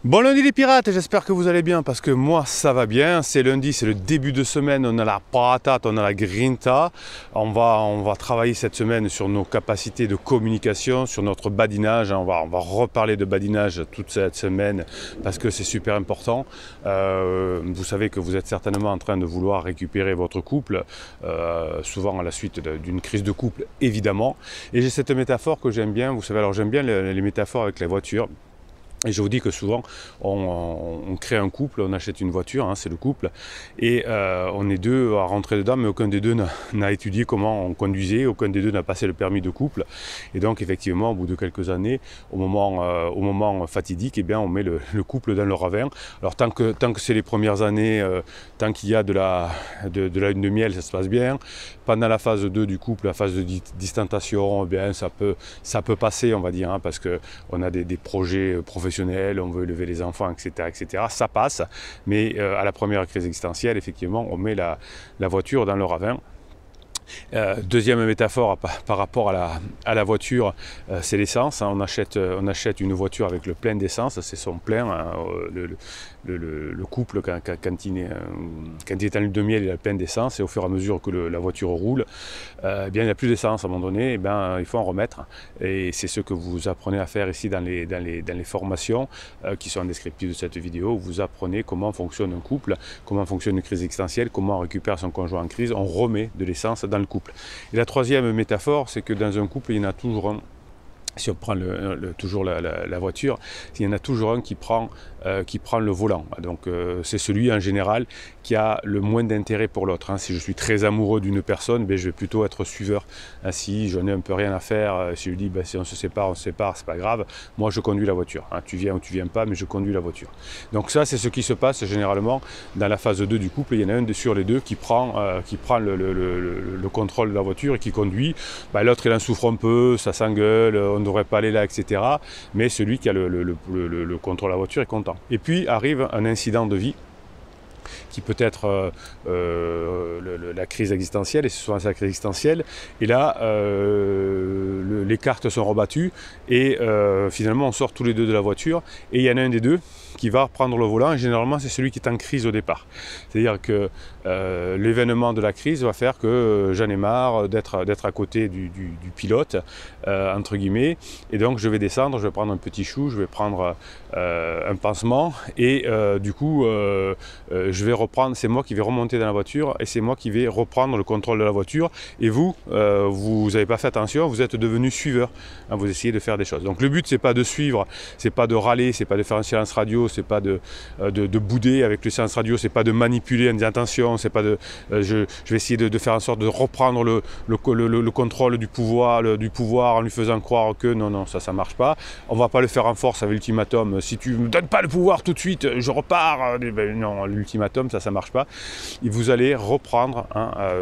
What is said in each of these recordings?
Bon lundi les pirates, j'espère que vous allez bien parce que moi ça va bien. C'est lundi, c'est le début de semaine, on a la patate, on a la grinta. On va travailler cette semaine sur nos capacités de communication, sur notre badinage. On va reparler de badinage toute cette semaine parce que c'est super important. Vous savez que vous êtes certainement en train de vouloir récupérer votre couple, souvent à la suite d'une crise de couple évidemment. Et j'ai cette métaphore que j'aime bien, vous savez, alors j'aime bien les métaphores avec les voitures. Et je vous dis que souvent, on crée un couple, on achète une voiture, hein, c'est le couple, et on est deux à rentrer dedans, mais aucun des deux n'a étudié comment on conduisait, aucun des deux n'a passé le permis de couple. Et donc, effectivement, au bout de quelques années, au moment fatidique, eh bien, on met le couple dans le ravin. Alors, tant que c'est les premières années, tant qu'il y a de la lune de miel, ça se passe bien. Pendant la phase 2 du couple, la phase de distantation, eh bien, ça peut passer, on va dire, hein, parce qu'on a des projets professionnels, on veut élever les enfants, etc., etc. Ça passe, mais à la première crise existentielle, effectivement, on met la voiture dans le ravin. Deuxième métaphore par rapport à la voiture, c'est l'essence. Hein. On achète une voiture avec le plein d'essence, c'est son plein. Hein. Le couple, quand il est en lune de miel, il a le plein d'essence, et au fur et à mesure que la voiture roule, eh bien, il n'y a plus d'essence à un moment donné, eh bien, il faut en remettre. Et c'est ce que vous apprenez à faire ici dans les formations qui sont en descriptif de cette vidéo. Vous apprenez comment fonctionne un couple, comment fonctionne une crise existentielle, comment on récupère son conjoint en crise, on remet de l'essence dans le couple. Et la troisième métaphore, c'est que dans un couple, il y en a toujours un. Si on prend toujours la voiture, il y en a toujours un qui prend le volant. Donc c'est celui en général qui a le moins d'intérêt pour l'autre. Hein. Si je suis très amoureux d'une personne, ben, je vais plutôt être suiveur. Hein, si j'en ai un peu rien à faire, si je lui dis ben, si on se sépare, c'est pas grave, moi je conduis la voiture. Hein. Tu viens ou tu viens pas, mais je conduis la voiture. Donc ça, c'est ce qui se passe généralement dans la phase 2 du couple. Il y en a un sur les deux qui prend le contrôle de la voiture et qui conduit. Ben, l'autre il en souffre un peu, ça s'engueule, on ne devrait pas aller là, etc. Mais celui qui a le contrôle de la voiture est content. Et puis arrive un incident de vie qui peut être la crise existentielle, et c'est souvent la crise existentielle, et là les cartes sont rebattues, et finalement on sort tous les deux de la voiture, et il y en a un des deux qui va prendre le volant, et généralement c'est celui qui est en crise au départ. C'est-à-dire que l'événement de la crise va faire que j'en ai marre d'être à côté du pilote, entre guillemets, et donc je vais descendre, je vais prendre un petit chou, je vais prendre un pansement, et du coup je vais reprendre, c'est moi qui vais remonter dans la voiture, et c'est moi qui vais reprendre le contrôle de la voiture, et vous n'avez pas fait attention, vous êtes devenu suiveur, hein, vous essayez de faire des choses. Donc le but c'est pas de suivre, c'est pas de râler, c'est pas de faire un silence radio, c'est pas de bouder avec le silence radio, c'est pas de manipuler en disant attention, c'est pas de je vais essayer de faire en sorte de reprendre le contrôle du pouvoir en lui faisant croire que non, ça marche pas. On va pas le faire en force avec l'ultimatum, si tu me donnes pas le pouvoir tout de suite, je repars. Ben non, l'ultimatum ça marche pas. Et vous allez reprendre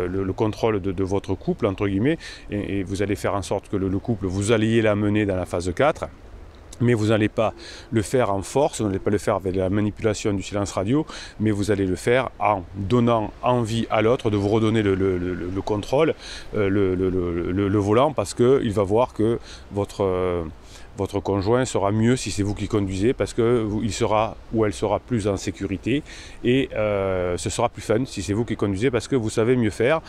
le contrôle de votre couple, entre guillemets, et vous allez faire en sorte que le couple, vous alliez l'amener dans la phase 4. Mais vous n'allez pas le faire en force, vous n'allez pas le faire avec la manipulation du silence radio, mais vous allez le faire en donnant envie à l'autre de vous redonner le contrôle, le volant, parce qu'il va voir que votre conjoint sera mieux si c'est vous qui conduisez, parce qu'il sera ou elle sera plus en sécurité, et ce sera plus fun si c'est vous qui conduisez, parce que vous savez mieux faire.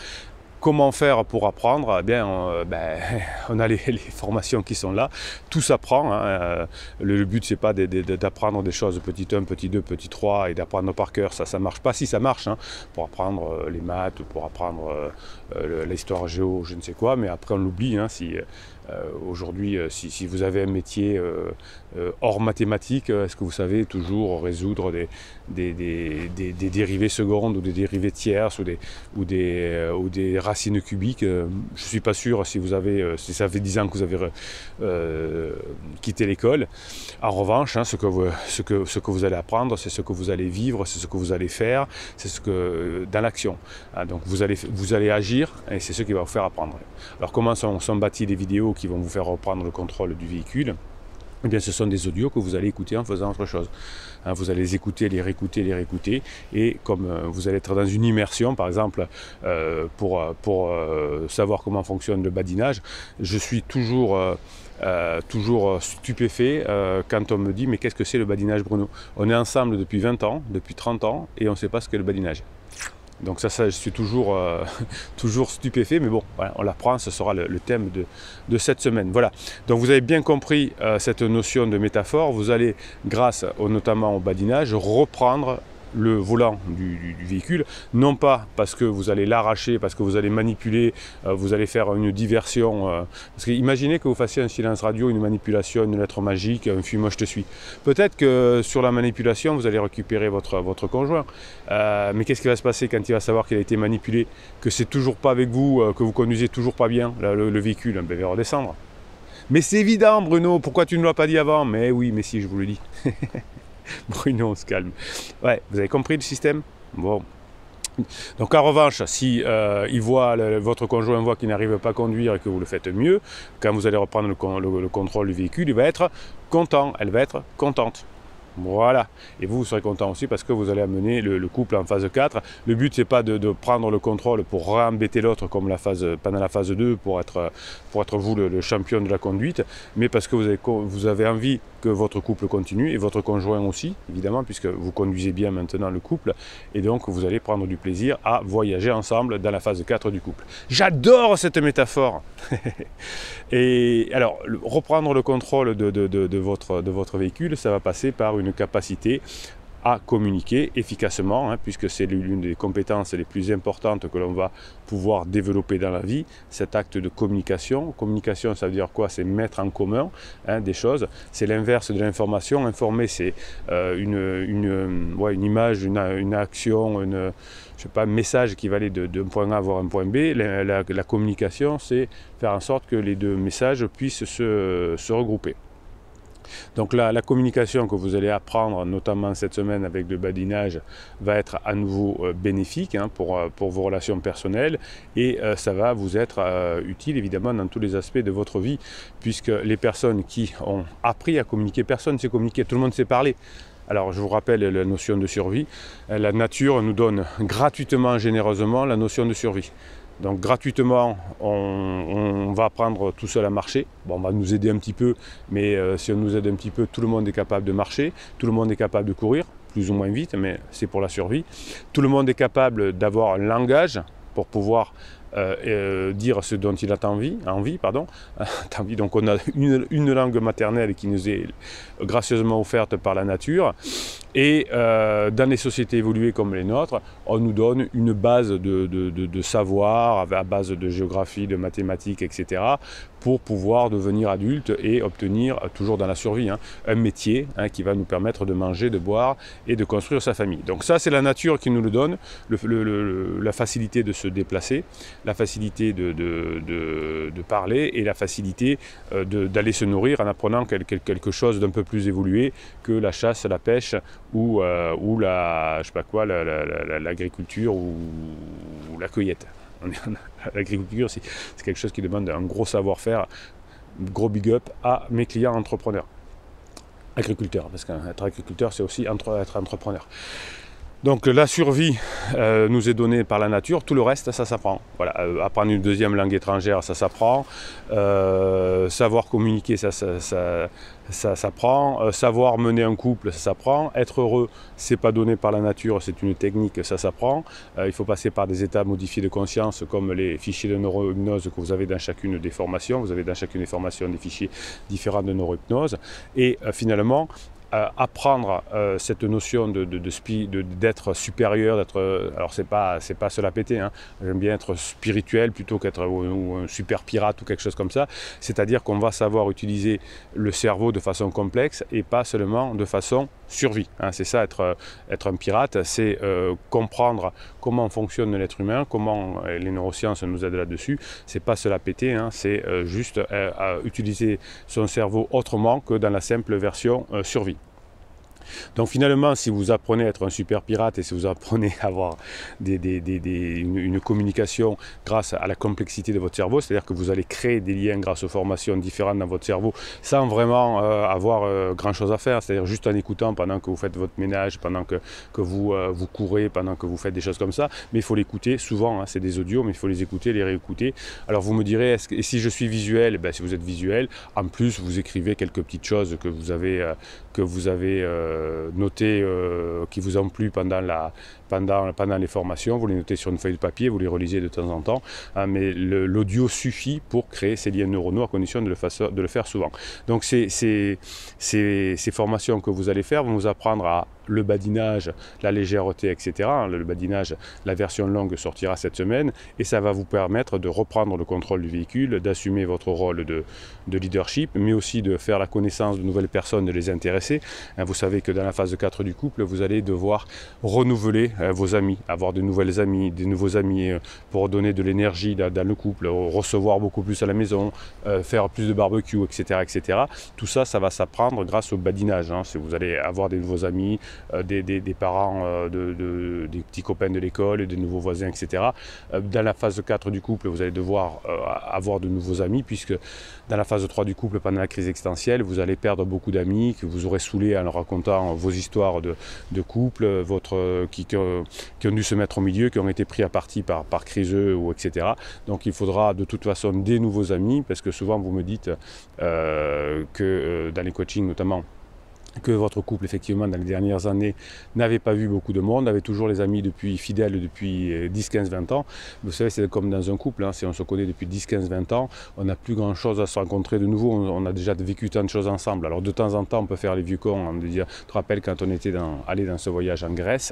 Comment faire pour apprendre? Eh bien, on a les formations qui sont là, tout s'apprend. Hein. Le but, c'est pas d'apprendre des choses petit 1, petit 2, petit 3 et d'apprendre par cœur, ça marche pas. Si ça marche, hein, pour apprendre les maths, pour apprendre l'histoire géo, je ne sais quoi, mais après on l'oublie. Hein, aujourd'hui, si vous avez un métier hors mathématiques, est-ce que vous savez toujours résoudre des dérivées secondes ou des dérivées tierces ou des racines cubiques? Je ne suis pas sûr si ça fait 10 ans que vous avez quitté l'école. En revanche, hein, ce que vous allez apprendre, c'est ce que vous allez vivre, c'est ce que vous allez faire, c'est dans l'action. Hein, donc vous allez agir, et c'est ce qui va vous faire apprendre. Alors comment sont bâties les vidéos qui vont vous faire reprendre le contrôle du véhicule? Eh bien, ce sont des audios que vous allez écouter en faisant autre chose. Hein, vous allez les écouter, les réécouter, et comme vous allez être dans une immersion, par exemple, pour savoir comment fonctionne le badinage, je suis toujours toujours stupéfait quand on me dit mais qu'est-ce que c'est le badinage, Bruno? On est ensemble depuis 20 ans, depuis 30 ans et on ne sait pas ce qu'est le badinage. Donc ça je suis toujours, toujours stupéfait, mais bon, voilà, on l'apprend, ce sera le thème de cette semaine. Voilà, donc vous avez bien compris cette notion de métaphore, vous allez, grâce notamment au badinage, reprendre le volant du véhicule, non pas parce que vous allez l'arracher, parce que vous allez manipuler, vous allez faire une diversion, parce que imaginez que vous fassiez un silence radio, une manipulation, une lettre magique, un fuis-moi je te suis. Peut-être que sur la manipulation, vous allez récupérer votre conjoint, mais qu'est-ce qui va se passer quand il va savoir qu'il a été manipulé, que c'est toujours pas avec vous, que vous conduisez toujours pas bien le véhicule, ben, il va redescendre. Mais c'est évident Bruno, pourquoi tu ne l'as pas dit avant? Mais oui, mais si, je vous le dis. Bruno, on se calme. Ouais, vous avez compris le système? Bon. Donc en revanche, si votre conjoint voit qu'il n'arrive pas à conduire et que vous le faites mieux, quand vous allez reprendre le contrôle du véhicule, il va être content, elle va être contente. Voilà, et vous serez content aussi parce que vous allez amener le couple en phase 4. Le but, c'est pas de prendre le contrôle pour réembêter l'autre comme pendant la phase 2 pour être vous le champion de la conduite, mais parce que vous avez envie que votre couple continue et votre conjoint aussi, évidemment, puisque vous conduisez bien maintenant le couple, et donc vous allez prendre du plaisir à voyager ensemble dans la phase 4 du couple. J'adore cette métaphore. Et alors, reprendre le contrôle de votre véhicule, ça va passer par une capacité à communiquer efficacement, puisque c'est l'une des compétences les plus importantes que l'on va pouvoir développer dans la vie, cet acte de communication. Communication, ça veut dire quoi? C'est mettre en commun des choses. C'est l'inverse de l'information. Informer, c'est une image, une action, un message qui va aller d'un point A vers un point B. La communication, c'est faire en sorte que les deux messages puissent se regrouper. Donc la communication que vous allez apprendre, notamment cette semaine avec le badinage, va être à nouveau bénéfique pour vos relations personnelles, et ça va vous être utile évidemment dans tous les aspects de votre vie, puisque les personnes qui ont appris à communiquer, personne ne sait communiquer, tout le monde sait parler. Alors je vous rappelle la notion de survie, la nature nous donne gratuitement, généreusement la notion de survie. Donc gratuitement, on va apprendre tout seul à marcher. Bon, on va nous aider un petit peu, mais si on nous aide un petit peu, tout le monde est capable de marcher, tout le monde est capable de courir, plus ou moins vite, mais c'est pour la survie. Tout le monde est capable d'avoir un langage pour pouvoir dire ce dont il a envie. Donc on a une langue maternelle qui nous est gracieusement offerte par la nature. Et dans les sociétés évoluées comme les nôtres, on nous donne une base de savoir, à base de géographie, de mathématiques, etc., pour pouvoir devenir adulte et obtenir, toujours dans la survie, un métier qui va nous permettre de manger, de boire et de construire sa famille. Donc ça, c'est la nature qui nous le donne, la facilité de se déplacer, la facilité de parler et la facilité d'aller se nourrir en apprenant quelque chose d'un peu plus évolué que la chasse, la pêche ou l'agriculture ou la cueillette. L'agriculture, c'est quelque chose qui demande un gros savoir-faire, gros big up à mes clients entrepreneurs. Agriculteurs, parce qu'être agriculteur, c'est aussi être entrepreneur. Donc la survie nous est donnée par la nature, tout le reste, ça s'apprend. Voilà, apprendre une deuxième langue étrangère, ça s'apprend. Savoir communiquer, ça s'apprend. Savoir mener un couple, ça s'apprend. Être heureux, c'est pas donné par la nature, c'est une technique, ça s'apprend. Il faut passer par des états modifiés de conscience, comme les fichiers de neurohypnose que vous avez dans chacune des formations. Vous avez dans chacune des formations des fichiers différents de neurohypnose. Et finalement, apprendre cette notion d'être supérieur, alors c'est pas se la péter, j'aime bien être spirituel plutôt qu'être ou un super pirate ou quelque chose comme ça, c'est-à-dire qu'on va savoir utiliser le cerveau de façon complexe et pas seulement de façon survie, c'est ça être un pirate, c'est comprendre comment fonctionne l'être humain, comment les neurosciences nous aident là-dessus, c'est pas se la péter, c'est juste utiliser son cerveau autrement que dans la simple version survie. Donc finalement, si vous apprenez à être un super pirate et si vous apprenez à avoir une communication grâce à la complexité de votre cerveau, c'est-à-dire que vous allez créer des liens grâce aux formations différentes dans votre cerveau sans vraiment avoir grand-chose à faire, c'est-à-dire juste en écoutant pendant que vous faites votre ménage, pendant que vous courez, pendant que vous faites des choses comme ça, mais il faut l'écouter, souvent hein, c'est des audios, mais il faut les écouter, les réécouter. Alors vous me direz, et si je suis visuel, ben, si vous êtes visuel, en plus vous écrivez quelques petites choses que vous avez notées, qui vous ont plu pendant les formations, vous les notez sur une feuille de papier, vous les relisez de temps en temps, hein, mais l'audio suffit pour créer ces liens neuronaux à condition de le faire souvent. Donc ces formations que vous allez faire vont vous apprendre à le badinage, la légèreté, etc. Le badinage, la version longue sortira cette semaine et ça va vous permettre de reprendre le contrôle du véhicule, d'assumer votre rôle de leadership, mais aussi de faire la connaissance de nouvelles personnes, de les intéresser. Vous savez que dans la phase 4 du couple, vous allez devoir renouveler vos amis, avoir de nouvelles amies, des nouveaux amis pour donner de l'énergie dans le couple, recevoir beaucoup plus à la maison, faire plus de barbecue, etc., etc. Tout ça, ça va s'apprendre grâce au badinage. Hein. Si vous allez avoir des nouveaux amis, des parents, des petits copains de l'école, des nouveaux voisins, etc. Dans la phase 4 du couple, vous allez devoir avoir de nouveaux amis, puisque dans la phase 3 du couple, pendant la crise existentielle, vous allez perdre beaucoup d'amis que vous aurez saoulés en leur racontant vos histoires de couple, qui ont dû se mettre au milieu, qui ont été pris à partie par criseux, ou etc. Donc il faudra de toute façon des nouveaux amis, parce que souvent vous me dites que dans les coachings notamment, que votre couple, effectivement, dans les dernières années, n'avait pas vu beaucoup de monde, avait toujours les amis fidèles depuis 10, 15, 20 ans. Vous savez, c'est comme dans un couple, hein, si on se connaît depuis 10, 15, 20 ans, on n'a plus grand-chose à se rencontrer de nouveau, on a déjà vécu tant de choses ensemble. Alors de temps en temps, on peut faire les vieux cons, on dire, tu te rappelles quand on était allé dans ce voyage en Grèce,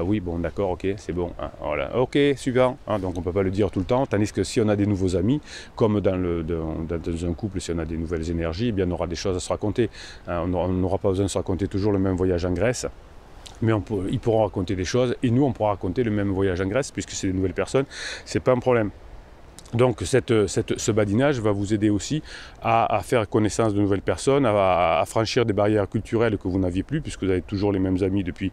oui, bon, d'accord, ok, c'est bon, hein, voilà, ok, suivant, hein, donc on ne peut pas le dire tout le temps, tandis que si on a des nouveaux amis, comme dans un couple, si on a des nouvelles énergies, eh bien, on aura des choses à se raconter, hein, on n'aura pas besoin de se raconter toujours le même voyage en Grèce, mais ils pourront raconter des choses et nous on pourra raconter le même voyage en Grèce, puisque c'est des nouvelles personnes, c'est pas un problème. Donc ce badinage va vous aider aussi à faire connaissance de nouvelles personnes, à franchir des barrières culturelles que vous n'aviez plus, puisque vous avez toujours les mêmes amis depuis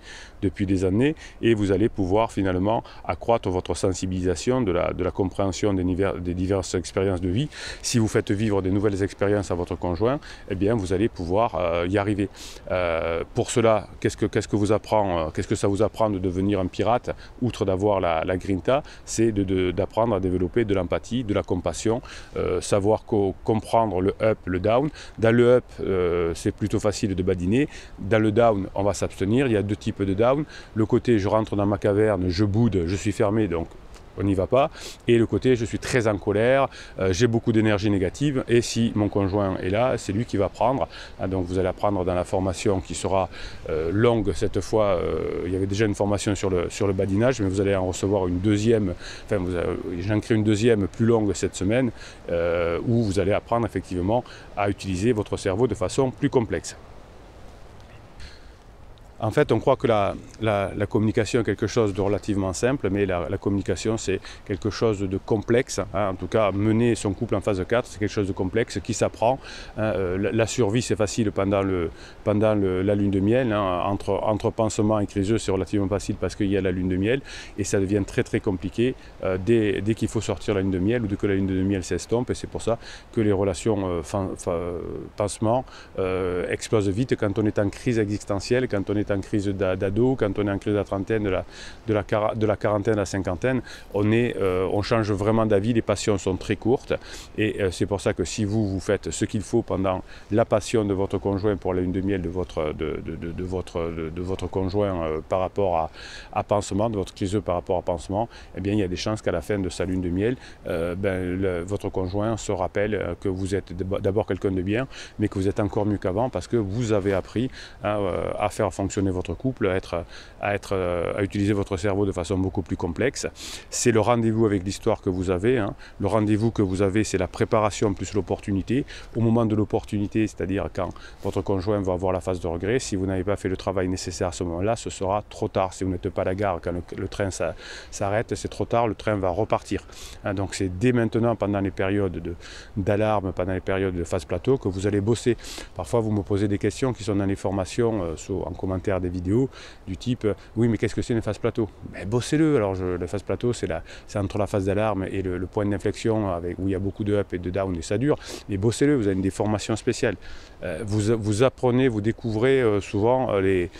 des années, et vous allez pouvoir finalement accroître votre sensibilisation de la compréhension des diverses expériences de vie. Si vous faites vivre des nouvelles expériences à votre conjoint, eh bien vous allez pouvoir y arriver. Pour cela, qu'est-ce que ça vous apprend de devenir un pirate, outre d'avoir la grinta, c'est d'apprendre à développer de l'empathie, de la compassion, savoir comprendre le up, le down. Dans le up, c'est plutôt facile de badiner. Dans le down, on va s'abstenir. Il y a deux types de down. Le côté je rentre dans ma caverne, je boude, je suis fermé, donc on n'y va pas. Et le côté je suis très en colère, j'ai beaucoup d'énergie négative, et si mon conjoint est là, c'est lui qui va prendre. Donc vous allez apprendre dans la formation qui sera longue cette fois. Il y avait déjà une formation sur le badinage, mais vous allez en recevoir une deuxième, j'en crée une deuxième plus longue cette semaine, où vous allez apprendre effectivement à utiliser votre cerveau de façon plus complexe. En fait, on croit que la communication est quelque chose de relativement simple, mais la communication, c'est quelque chose de complexe. Hein. En tout cas, mener son couple en phase 4, c'est quelque chose de complexe qui s'apprend. Hein. La survie, c'est facile pendant la lune de miel. Hein. Entre pansement et criseux, c'est relativement facile parce qu'il y a la lune de miel. Et ça devient très très compliqué dès qu'il faut sortir la lune de miel ou dès que la lune de miel s'estompe. Et c'est pour ça que les relations pansement explosent vite quand on est en crise existentielle, quand on est en crise d'ado, quand on est en crise de la trentaine, de la quarantaine à la cinquantaine, on change vraiment d'avis, les passions sont très courtes, et c'est pour ça que si vous faites ce qu'il faut pendant la passion de votre conjoint pour la lune de miel de votre conjoint par rapport à pansement, de votre criseux par rapport à pansement, eh bien il y a des chances qu'à la fin de sa lune de miel, votre conjoint se rappelle que vous êtes d'abord quelqu'un de bien, mais que vous êtes encore mieux qu'avant parce que vous avez appris à faire fonctionner votre couple, à utiliser votre cerveau de façon beaucoup plus complexe. C'est le rendez-vous avec l'histoire que vous avez. Hein. Le rendez-vous que vous avez, c'est la préparation plus l'opportunité. Au moment de l'opportunité, c'est-à-dire quand votre conjoint va avoir la phase de regret, si vous n'avez pas fait le travail nécessaire à ce moment-là, ce sera trop tard. Si vous n'êtes pas à la gare, quand le train s'arrête, c'est trop tard, le train va repartir. Hein, donc c'est dès maintenant, pendant les périodes d'alarme, pendant les périodes de phase plateau, que vous allez bosser. Parfois, vous me posez des questions qui sont dans les formations, en commentaire commentaires des vidéos du type oui mais qu'est-ce que c'est une phase plateau? Ben, bossez-le. Alors la phase plateau c'est entre la phase d'alarme et le point d'inflexion où il y a beaucoup de up et de down et ça dure, mais bossez-le, vous avez des formations spéciales. Vous apprenez, vous découvrez souvent les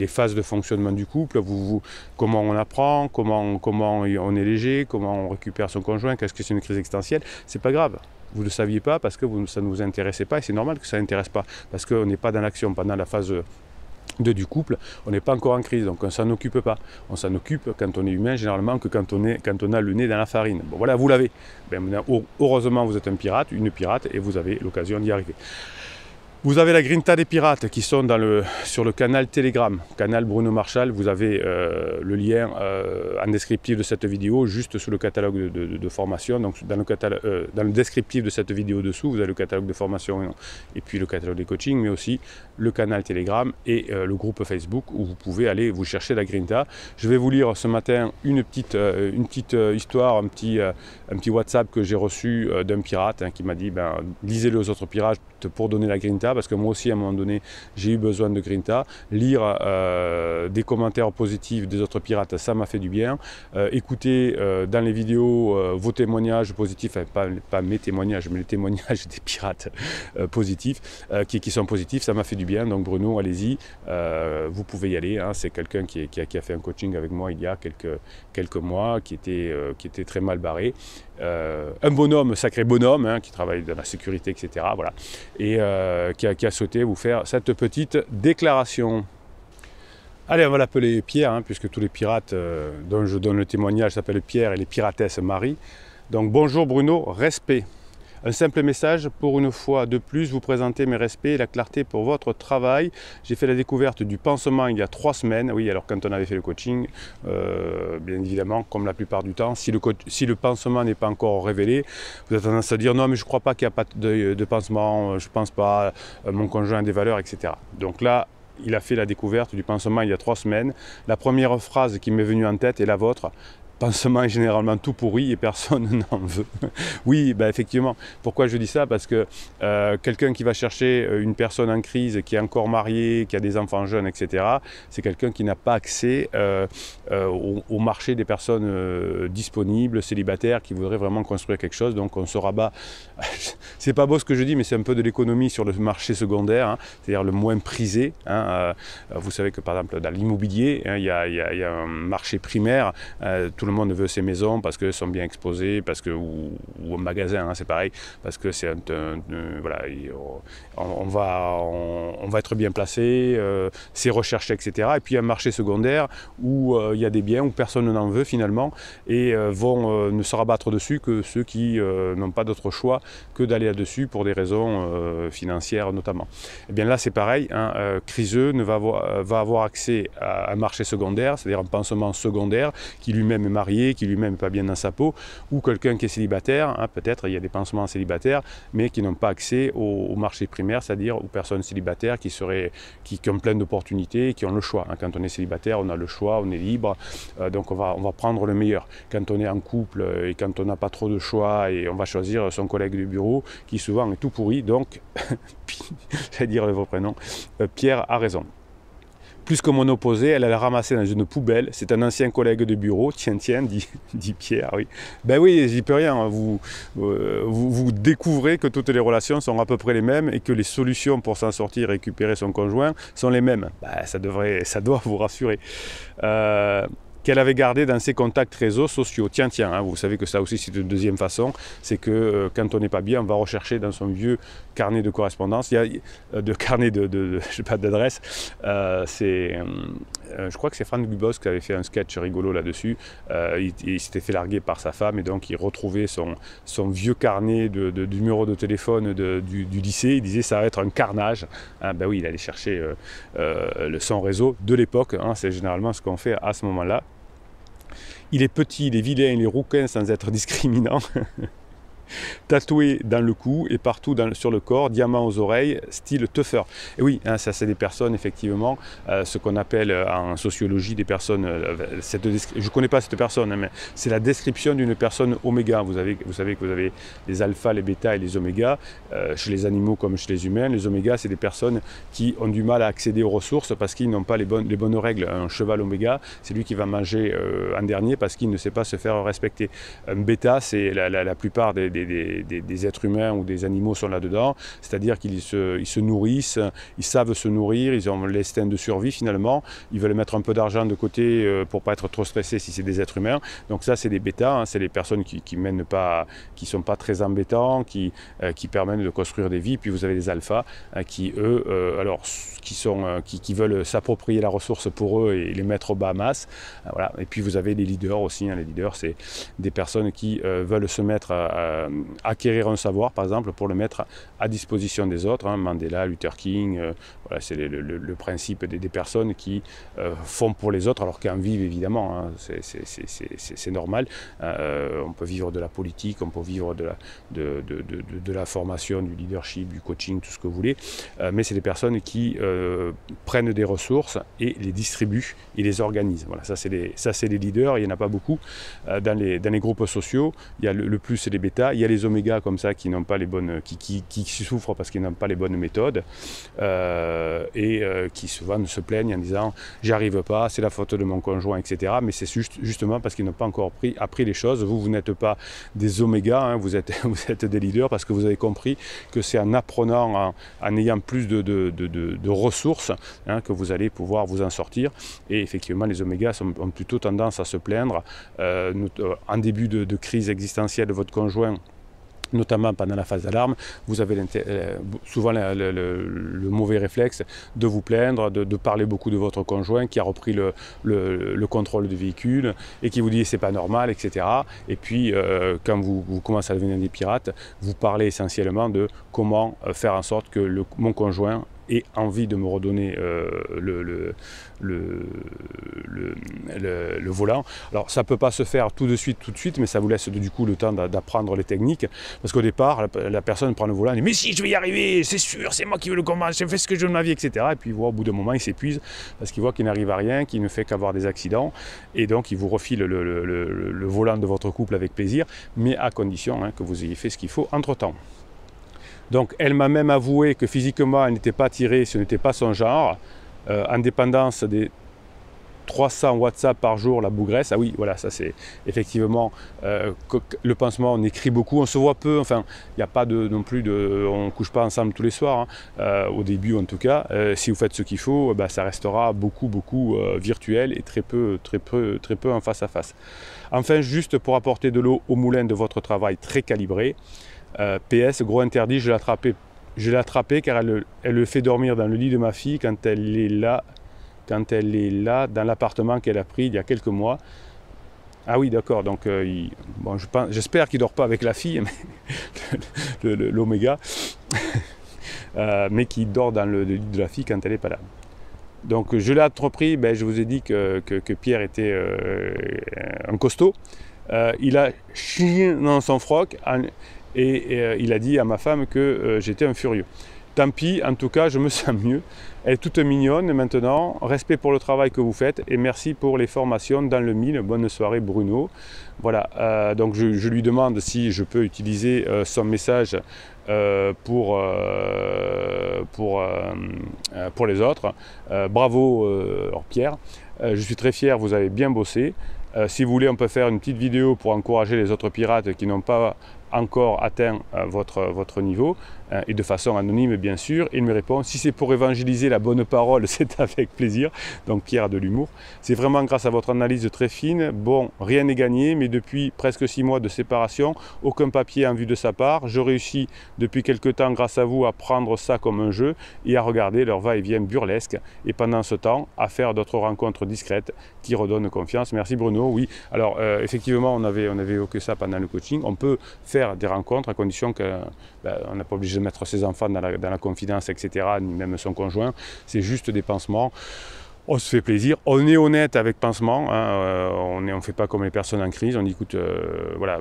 phases de fonctionnement du couple, comment on apprend, comment on est léger, comment on récupère son conjoint, qu'est-ce que c'est une crise existentielle, c'est pas grave. Vous ne le saviez pas parce que ça ne vous intéressait pas et c'est normal que ça n'intéresse pas parce qu'on n'est pas dans l'action pendant la phase du couple, on n'est pas encore en crise, donc on ne s'en occupe pas. On s'en occupe quand on est humain, généralement, que quand on a le nez dans la farine. Bon, voilà, vous l'avez. Ben, heureusement, vous êtes un pirate, une pirate, et vous avez l'occasion d'y arriver. Vous avez la grinta des pirates qui sont sur le canal Telegram, canal Bruno Marchal. Vous avez le lien en descriptif de cette vidéo, juste sous le catalogue de formation. Donc dans le descriptif de cette vidéo dessous, vous avez le catalogue de formation et puis le catalogue des coachings, mais aussi le canal Telegram et le groupe Facebook où vous pouvez aller vous chercher la grinta. Je vais vous lire ce matin une petite histoire, un petit WhatsApp que j'ai reçu d'un pirate qui m'a dit lisez-le aux autres pirates pour donner la grinta, parce que moi aussi à un moment donné j'ai eu besoin de grinta. Lire des commentaires positifs des autres pirates, ça m'a fait du bien. Écouter dans les vidéos vos témoignages positifs, pas mes témoignages, mais les témoignages des pirates positifs qui sont positifs, ça m'a fait du bien. Donc Bruno, allez-y, vous pouvez y aller, hein. C'est quelqu'un qui a fait un coaching avec moi il y a quelques mois, qui était très mal barré. Un bonhomme, sacré bonhomme, hein, qui travaille dans la sécurité, etc. Voilà. Et qui a souhaité vous faire cette petite déclaration. Allez, on va l'appeler Pierre, hein, puisque tous les pirates dont je donne le témoignage s'appellent Pierre et les piratesses Marie. Donc bonjour Bruno, respect. Un simple message, pour une fois de plus, vous présenter mes respects et la clarté pour votre travail. J'ai fait la découverte du pansement il y a 3 semaines. Oui, alors quand on avait fait le coaching, bien évidemment, comme la plupart du temps, si le pansement n'est pas encore révélé, vous avez tendance à dire non, mais je ne crois pas qu'il n'y a pas de pansement, je ne pense pas, mon conjoint a des valeurs, etc. Donc là, il a fait la découverte du pansement il y a 3 semaines. La première phrase qui m'est venue en tête est la vôtre. Pansement est généralement tout pourri et personne n'en veut. Oui, ben effectivement. Pourquoi je dis ça? Parce que quelqu'un qui va chercher une personne en crise, qui est encore mariée, qui a des enfants jeunes, etc., c'est quelqu'un qui n'a pas accès au marché des personnes disponibles, célibataires, qui voudraient vraiment construire quelque chose. Donc on se rabat. C'est pas beau ce que je dis, mais c'est un peu de l'économie sur le marché secondaire, hein, c'est-à-dire le moins prisé. Hein, vous savez que par exemple dans l'immobilier, hein, il y a un marché primaire. Tout le monde veut ses maisons parce qu'elles sont bien exposées, ou un magasin, hein, c'est pareil, parce que c'est voilà, on va être bien placé, c'est recherché, etc. Et puis il y a un marché secondaire où il y a des biens où personne n'en veut finalement et vont ne se rabattre dessus que ceux qui n'ont pas d'autre choix que d'aller là-dessus pour des raisons financières notamment. Et bien là c'est pareil, hein, Criseux va avoir accès à un marché secondaire, c'est-à-dire un pansement secondaire qui lui-même est marié, qui lui-même n'est pas bien dans sa peau, ou quelqu'un qui est célibataire, hein, peut-être il y a des pansements célibataires, mais qui n'ont pas accès au marché primaire, c'est-à-dire aux personnes célibataires qui ont plein d'opportunités, qui ont le choix. Hein. Quand on est célibataire, on a le choix, on est libre, donc on va prendre le meilleur. Quand on est en couple et quand on n'a pas trop de choix, et on va choisir son collègue du bureau, qui souvent est tout pourri, donc, j'allais dire le vrai prénom, Pierre a raison. Plus que mon opposé, elle l'a ramassé dans une poubelle. C'est un ancien collègue de bureau. Tiens, dit Pierre, oui. Ben oui, j'y peux rien. Vous découvrez que toutes les relations sont à peu près les mêmes et que les solutions pour s'en sortir et récupérer son conjoint sont les mêmes. Ben, ça doit vous rassurer. Qu'elle avait gardé dans ses contacts réseaux sociaux. Tiens, hein, vous savez que ça aussi c'est une deuxième façon, c'est que quand on n'est pas bien, on va rechercher dans son vieux carnet de correspondance, carnet je sais pas, d'adresse, je crois que c'est Franck Dubos qui avait fait un sketch rigolo là-dessus, il s'était fait larguer par sa femme et donc il retrouvait son vieux carnet de numéro de téléphone du lycée, il disait ça va être un carnage, hein, ben oui, il allait chercher son réseau de l'époque, hein, c'est généralement ce qu'on fait à ce moment-là. Il est petit, il est vilain, il est rouquin sans être discriminant. tatoués dans le cou et partout sur le corps, diamants aux oreilles, style teufeur. Et oui, hein, ça c'est des personnes effectivement, ce qu'on appelle en sociologie des personnes, je ne connais pas cette personne, hein, mais c'est la description d'une personne oméga. Vous savez que vous avez les alphas, les bêtas et les omégas, chez les animaux comme chez les humains. Les omégas, c'est des personnes qui ont du mal à accéder aux ressources parce qu'ils n'ont pas les bonnes règles. Un cheval oméga, c'est lui qui va manger en dernier parce qu'il ne sait pas se faire respecter. Un bêta, c'est la plupart des êtres humains ou des animaux sont là-dedans, c'est-à-dire qu'ils se nourrissent, ils savent se nourrir, ils ont l'instinct de survie finalement, ils veulent mettre un peu d'argent de côté pour pas être trop stressés si c'est des êtres humains. Donc ça c'est des bêtas, hein, c'est les personnes qui sont pas très embêtants, qui permettent de construire des vies. Puis vous avez les alphas qui eux, qui veulent s'approprier la ressource pour eux et les mettre aux Bahamas. Voilà. Et puis vous avez les leaders aussi, hein. Les leaders c'est des personnes qui veulent se mettre à acquérir un savoir, par exemple, pour le mettre à disposition des autres, hein. Mandela, Luther King, voilà, c'est le principe des personnes qui font pour les autres alors qu'en vivent évidemment, hein. C'est normal. On peut vivre de la politique, on peut vivre de la formation, du leadership, du coaching, tout ce que vous voulez, mais c'est des personnes qui prennent des ressources et les distribuent et les organisent. Voilà, ça c'est les leaders, il n'y en a pas beaucoup. Dans les groupes sociaux, il y a le plus c'est les bêtas, il y a les omégas comme ça qui n'ont pas les bonnes, qui souffrent parce qu'ils n'ont pas les bonnes méthodes qui souvent se plaignent en disant j'y arrive pas, c'est la faute de mon conjoint, etc. Mais c'est justement parce qu'ils n'ont pas encore appris les choses. Vous n'êtes pas des omégas, hein, vous êtes des leaders parce que vous avez compris que c'est en apprenant, en ayant plus de ressources, hein, que vous allez pouvoir vous en sortir. Et effectivement, les omégas ont plutôt tendance à se plaindre en début de crise existentielle de votre conjoint, notamment pendant la phase d'alarme. Vous avez souvent le mauvais réflexe de vous plaindre, de parler beaucoup de votre conjoint qui a repris le contrôle du véhicule et qui vous dit c'est pas normal, etc. Et puis quand vous commencez à devenir des pirates, vous parlez essentiellement de comment faire en sorte que mon conjoint ait envie de me redonner le volant. Alors ça ne peut pas se faire tout de suite, mais ça vous laisse du coup le temps d'apprendre les techniques, parce qu'au départ, la personne prend le volant et dit « mais si, je vais y arriver, c'est sûr, c'est moi qui veux le commander, je fais ce que je veux de ma vie, etc. » Et puis au bout d'un moment, il s'épuise, parce qu'il voit qu'il n'arrive à rien, qu'il ne fait qu'avoir des accidents, et donc il vous refile le volant de votre couple avec plaisir, mais à condition, hein, que vous ayez fait ce qu'il faut entre-temps. Donc elle m'a même avoué que physiquement elle n'était pas attirée, ce n'était pas son genre, en dépendance des 300 WhatsApp par jour, la bougresse. Ah oui, voilà, ça c'est effectivement le pansement, on écrit beaucoup, on se voit peu, enfin il n'y a pas non plus on ne couche pas ensemble tous les soirs, hein, au début en tout cas. Si vous faites ce qu'il faut, ça restera beaucoup virtuel et très peu en face à face. Enfin, juste pour apporter de l'eau au moulin de votre travail très calibré, PS, gros interdit, je l'ai attrapé car elle le fait dormir dans le lit de ma fille quand elle est là dans l'appartement qu'elle a pris il y a quelques mois. Ah oui, d'accord, donc j'espère qu'il ne dort pas avec la fille, l'oméga, mais qu'il dort dans le lit de la fille quand elle n'est pas là. Donc je l'ai entrepris, je vous ai dit que Pierre était un costaud. Il a chié dans son froc et il a dit à ma femme que j'étais un furieux. Tant pis, en tout cas, je me sens mieux. Elle est toute mignonne maintenant. Respect pour le travail que vous faites et merci pour les formations dans le mille. Bonne soirée Bruno. Voilà, donc je lui demande si je peux utiliser son message pour les autres. Bravo alors Pierre, je suis très fier, vous avez bien bossé. Si vous voulez, on peut faire une petite vidéo pour encourager les autres pirates qui n'ont pas encore atteint votre niveau, et de façon anonyme bien sûr. Il me répond, si c'est pour évangéliser la bonne parole, c'est avec plaisir. Donc Pierre a de l'humour. C'est vraiment grâce à votre analyse très fine. Bon, rien n'est gagné, mais depuis presque 6 mois de séparation, aucun papier en vue de sa part. Je réussis depuis quelque temps grâce à vous à prendre ça comme un jeu et à regarder leur va-et-vient burlesque, et pendant ce temps à faire d'autres rencontres discrètes qui redonnent confiance. Merci Bruno. Oui, alors effectivement on avait évoqué ça pendant le coaching. On peut faire des rencontres à condition qu'on n'a pas obligé de mettre ses enfants dans la confidence, etc., ni même son conjoint. C'est juste des pansements. On se fait plaisir, on est honnête avec Pansement, hein, on ne fait pas comme les personnes en crise, on dit écoute, voilà,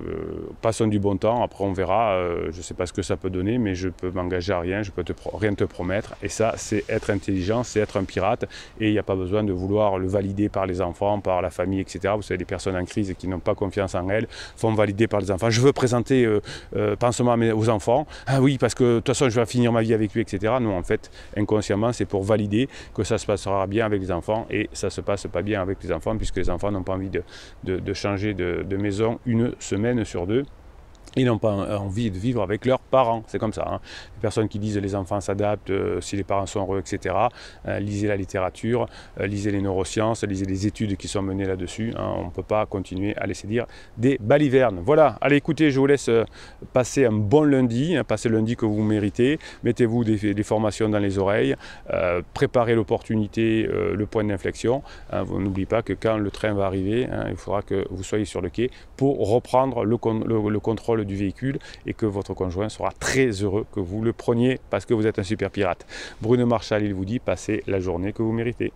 passons du bon temps, après on verra, je ne sais pas ce que ça peut donner, mais je peux m'engager à rien, je peux rien te promettre, et ça c'est être intelligent, c'est être un pirate, et il n'y a pas besoin de vouloir le valider par les enfants, par la famille, etc. Vous savez, les personnes en crise qui n'ont pas confiance en elles, font valider par les enfants, je veux présenter Pansement aux enfants, ah oui, parce que de toute façon je vais finir ma vie avec lui, etc. Non, en fait, inconsciemment, c'est pour valider que ça se passera bien avec les enfants, et ça se passe pas bien avec les enfants puisque les enfants n'ont pas envie de changer de maison une semaine sur deux. Ils n'ont pas envie de vivre avec leurs parents, c'est comme ça. Hein. Les personnes qui disent les enfants s'adaptent si les parents sont heureux, etc. Lisez la littérature, lisez les neurosciences, lisez les études qui sont menées là-dessus. Hein. On ne peut pas continuer à laisser dire des balivernes. Voilà, allez écoutez, je vous laisse passer un bon lundi, hein, passer le lundi que vous méritez. Mettez-vous des formations dans les oreilles, préparez l'opportunité, le point d'inflexion. Hein. N'oubliez pas que quand le train va arriver, hein, il faudra que vous soyez sur le quai pour reprendre le contrôle du véhicule, et que votre conjoint sera très heureux que vous le preniez parce que vous êtes un super pirate. Bruno Marchal, il vous dit, passez la journée que vous méritez.